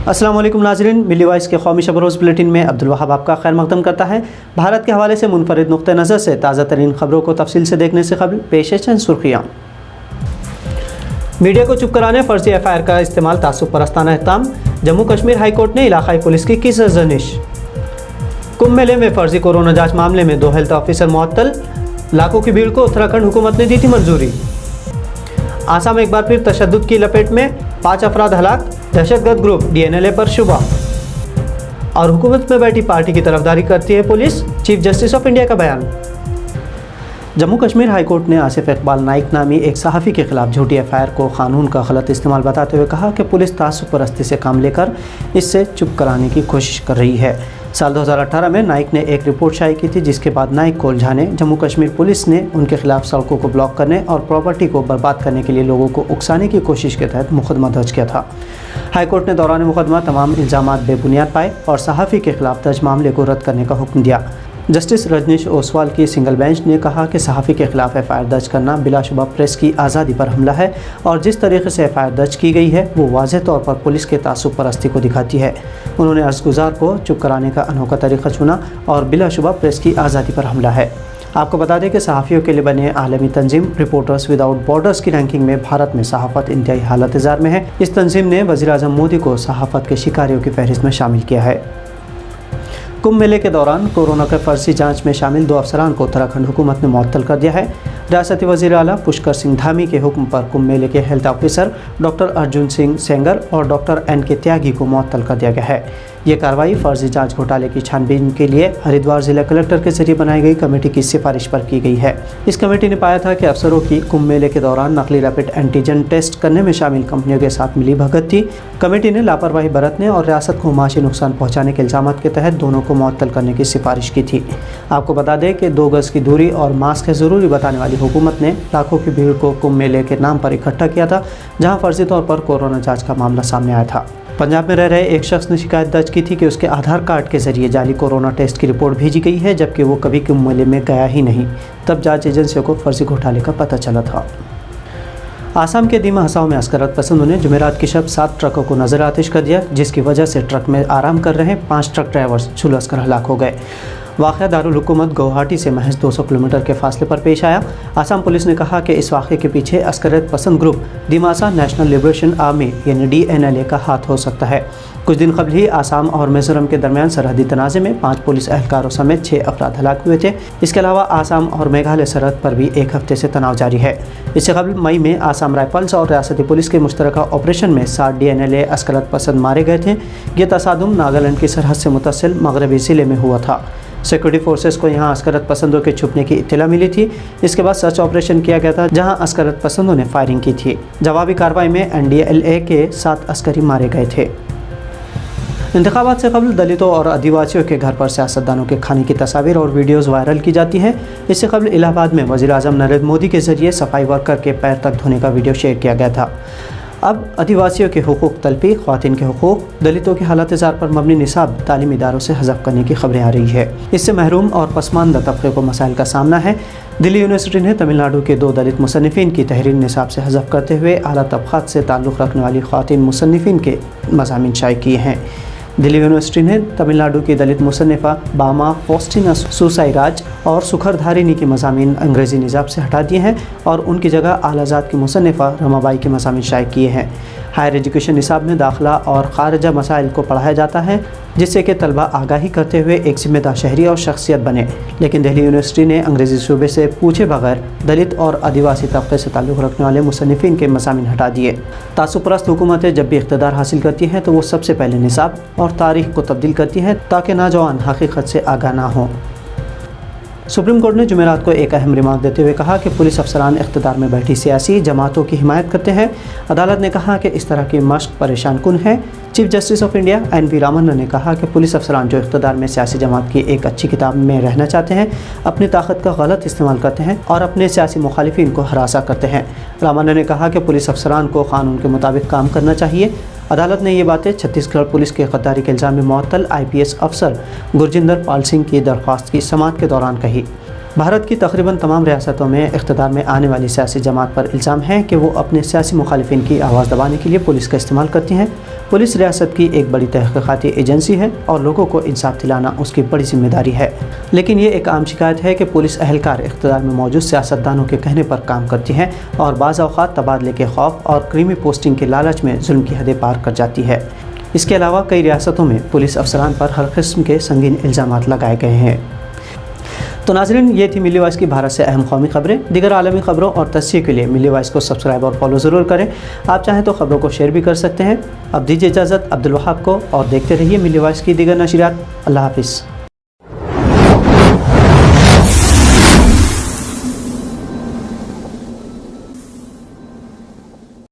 अस्सलाम वालेकुम नाज़रीन, मिली वॉइस के कौमी शब-रोज़ बुलेटिन में अब्दुल वहाब आपका खैर मक़दम करता है। भारत के हवाले से मुनफरिद नुक़्ते नज़र से ताज़ा तरीन खबरों को तफसील से देखने से कबल पेश है चंद सुर्खियाँ। मीडिया को चुप कराने फर्जी FIR का इस्तेमाल तासुब परस्ताना इक़दाम, जम्मू कश्मीर हाई कोर्ट ने इलाक़ाई पुलिस की सरज़निश। कुंभ मेले में फर्जी कोरोना जाँच मामले में 2 हेल्थ ऑफिसर मुअत्तल, लाखों की भीड़ को उत्तराखंड हुकूमत ने दी थी मंजूरी। आसाम एक बार फिर तशद्दुद की लपेट में, 5 अफराद हलाक, दहशतगर्द ग्रुप DNLA पर शुबा। और हुकूमत में बैठी पार्टी की तरफदारी करती है police, chief justice of India का बयान। जम्मू कश्मीर हाई कोर्ट ने आसिफ इकबाल नाइक नामी एक सहाफ़ी के खिलाफ झूठी FIR को कानून का गलत इस्तेमाल बताते हुए कहा कि पुलिस तासुब परस्ती से काम लेकर इससे चुप कराने की कोशिश कर रही है। साल 2018 में नाइक ने एक रिपोर्ट शाये की थी, जिसके बाद नाइक को उलझाने जम्मू कश्मीर पुलिस ने उनके खिलाफ सड़कों को ब्लॉक करने और प्रॉपर्टी को बर्बाद करने के लिए लोगों को उकसाने की कोशिश के तहत मुकदमा दर्ज किया था। हाई कोर्ट ने दौरान मुकदमा तमाम इल्ज़ामात बेबुनियाद पाए और सहाफ़ी के खिलाफ दर्ज मामले को रद्द करने का हुक्म दिया। जस्टिस रजनीश ओसवाल की सिंगल बेंच ने कहा कि सहाफ़ी के खिलाफ FIR दर्ज करना बिलाशुबा प्रेस की आज़ादी पर हमला है और जिस तरीके से FIR दर्ज की गई है वो वाज़ेह तौर पर पुलिस के तासुब परस्ती को दिखाती है। उन्होंने अर्ज़गुज़ार को चुप कराने का अनोखा तरीक़ा चुना और बिलाशुबा प्रेस की आज़ादी पर हमला है। आपको बता दें कि सहाफ़ियों के लिए बने आलमी तंजीम रिपोर्टर्स विदाउट बॉर्डर्स की रैंकिंग में भारत में सहाफ़त इंतहाई हालत ज़ार में है। इस तंजीम ने वज़ीर आज़म मोदी को सहाफ़त के शिकारियों की फहरिस्त में शामिल किया है। कुंभ मेले के दौरान कोरोना के फर्जी जांच में शामिल 2 अफसरान को उत्तराखंड हुकूमत ने मुअत्तल कर दिया है। रियासती वज़ीर आला पुष्कर सिंह धामी के हुक्म पर कुंभ मेले के health officer doctor Arjun Singh Sengar और डॉक्टर NK त्यागी को मुअत्तल कर दिया गया है। ये कार्रवाई फर्जी जांच घोटाले की छानबीन के लिए हरिद्वार जिला कलेक्टर के जरिए बनाई गई कमेटी की सिफारिश पर की गई है। इस कमेटी ने पाया था कि अफसरों की कुंभ मेले के दौरान नकली रैपिड एंटीजन टेस्ट करने में शामिल कंपनियों के साथ मिली भगत थी। कमेटी ने लापरवाही बरतने और रियासत को माशी नुकसान पहुँचाने के इल्ज़ाम के तहत दोनों को मुअत्तल करने की सिफारिश की थी। आपको बता दें कि 2 गज़ की दूरी और मास्क है ज़रूरी बताने वाली हुकूमत ने लाखों की भीड़ को कुंभ मेले के नाम पर इकट्ठा किया था, जहां फर्जी तौर पर कोरोना जांच का मामला सामने आया था। पंजाब में रह रहे एक शख्स ने शिकायत दर्ज की थी कि उसके आधार कार्ड के जरिए जाली कोरोना टेस्ट की रिपोर्ट भेजी गई है, जबकि वो कभी कुंभ मेले में गया ही नहीं। तब जांच एजेंसियों को फर्जी घोटाले का पता चला था। आसाम के दीमा हसाओं में अस्करत पसंदों ने जुमेरात की शब 7 ट्रकों को नजर आतिश कर दिया, जिसकी वजह से ट्रक में आराम कर रहे 5 ट्रक ड्राइवर्स झुलस कर हलाक हो गए। वाक़या दारुल हुकूमत गुवाहाटी से महज 200 किलोमीटर के फासले पर पेश आया। आसाम पुलिस ने कहा कि इस वाक़े के पीछे अस्करत पसंद group Dimasa national liberation army यानी DNLA का हाथ हो सकता है। कुछ दिन कबल ही आसाम और मिज़ोरम के दरमियान सरहदी तनाज़े में 5 पुलिस एहलकारों समेत 6 अफराद हलाक हुए थे। इसके अलावा आसाम और मेघालय सरहद पर भी 1 हफ्ते से तनाव जारी है। इससे कबल मई में आसाम राइफल्स और रियासती पुलिस के मुश्तरका ऑपरेशन में 7 DNLA अस्करत पसंद मारे गए थे। ये तसादुम नागालैंड की सरहद से मुतसिल मगरबी ज़िले में हुआ था। सिक्योरिटी फोर्सेस को यहां अस्करत पसंदों के छुपने की इत्तला मिली थी। इसके बाद सर्च ऑपरेशन किया गया था, जहां अस्करत पसंदों ने फायरिंग की थी। जवाबी कार्रवाई में NDLA के 7 अस्करी मारे गए थे। इंतखाबात से कबल दलितों और आदिवासियों के घर पर सियासतदानों के खाने की तस्वीर और वीडियोज़ वायरल की जाती हैं। इससे कबल इलाहाबाद में वज़ीर आज़म नरेंद्र मोदी के जरिए सफाई वर्कर के पैर तक धोने का वीडियो शेयर किया गया था। अब आदिवासियों के हुकूक तलफी, ख़वातीन के हुकूक, दलितों की हालत ज़ार पर मबनी निसाब तालीमी इदारों से हज़फ करने की खबरें आ रही है। इससे महरूम और पसमानदा तबके को मसाइल का सामना है। दिल्ली यूनिवर्सिटी ने तमिलनाडु के 2 दलित मुसन्निफ़ीन की तहरीर निसाब से हज़फ करते हुए आला तबक़ात से ताल्लुक़ रखने वाली ख़वातीन मुसन्निफ़ीन के मज़ामीन शाये किए हैं। दिल्ली यूनिवर्सिटी ने तमिलनाडु की दलित मुसन्निफ़ा बामा फॉस्टिना सुसाइराज और सुखरधारिनी की मज़ामीन अंग्रेज़ी निज़ाब से हटा दिए हैं और उनकी जगह आलाज़ाद की मुसन्निफ़ा रमाबाई के मज़ामीन शाये किए हैं। हायर एजुकेशन निसाब में दाखिला और ख़ारिजा मसाइल को पढ़ाया जाता है, जिससे कि तलबा आगाही करते हुए एक ज़िम्मेदार शहरी और शख्सियत बने। लेकिन दिल्ली यूनिवर्सिटी ने अंग्रेज़ी सूबे से पूछे बगैर दलित और आदिवासी तबके से ताल्लुक़ रखने वाले मुसन्निफ़ीन के मज़ामीन हटा दिए। तासुब परस्त हुकूमतें जब भी इक़्तिदार हासिल करती हैं तो वो सबसे पहले निसाब और तारीख़ को तब्दील करती हैं, ताकि नौजवान हकीकत से आगाह ना हों। सुप्रीम कोर्ट ने जुमेरात को एक अहम रिमार्क देते हुए कहा कि पुलिस अफसरान इख्तिदार में बैठी सियासी जमातों की हिमायत करते हैं। अदालत ने कहा कि इस तरह की मश्क परेशान कुन है। Chief justice of India NV Ramana ने कहा कि पुलिस अफसरान जो इख्तिदार में सियासी जमात की एक अच्छी किताब में रहना चाहते हैं, अपनी ताकत का गलत इस्तेमाल करते हैं और अपने सियासी मुखालिफिन को हरासा करते हैं। रामन्ना ने कहा कि पुलिस अफसरान को कानून के मुताबिक काम करना चाहिए। अदालत ने ये बातें छत्तीसगढ़ पुलिस के गद्दारी के इल्ज़ाम में मुअत्तल IPS अफसर गुरजिंदर पाल सिंह की दरख्वास्त की समाअत के दौरान कही। भारत की तकरीबन तमाम रियासतों में इख्तिदार में आने वाली सियासी जमात पर इल्ज़ाम है कि वो अपने सियासी मुखालिफिन की आवाज़ दबाने के लिए पुलिस का इस्तेमाल करती हैं। पुलिस रियासत की एक बड़ी तहकीकाती एजेंसी है और लोगों को इंसाफ दिलाना उसकी बड़ी जिम्मेदारी है, लेकिन ये एक आम शिकायत है कि पुलिस अहलकार इख्तियार में मौजूद सियासतदानों के कहने पर काम करती हैं और बाज़ औक़ात तबादले के खौफ और क्रीमी पोस्टिंग के लालच में जुल्म की हदें पार कर जाती है। इसके अलावा कई रियासतों में पुलिस अफसरान पर हर किस्म के संगीन इल्ज़ामात लगाए गए हैं। तो नाज़रीन, ये थी मिली वॉइस की भारत से अहम कौमी खबरें। दीगर आलमी खबरों और तस्सीर के लिए मिली वॉइस को सब्सक्राइब और फॉलो ज़रूर करें। आप चाहें तो खबरों को शेयर भी कर सकते हैं। अब दीजिए इजाज़त अब्दुल वहाब को और देखते रहिए मिली वॉइस की दीगर नशरियात। अल्लाह हाफ़िज़।